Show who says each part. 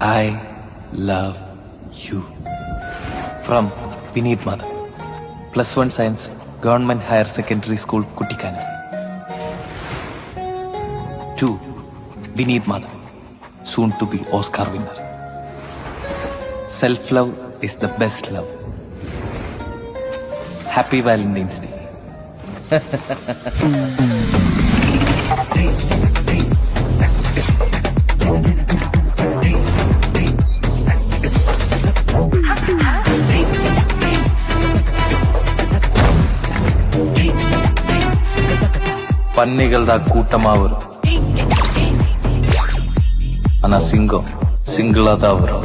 Speaker 1: I love you. From Vineet Madhav. +1 Science, Government Higher Secondary School, Kuttikana. To Vineet Madhav, soon to be Oscar winner. Self-love is the best love. Happy Valentine's Day. பன்னிகள் தான் கூட்டமா வரும், ஆனா சிங்கம் சிங்கிளா தான் வரும்.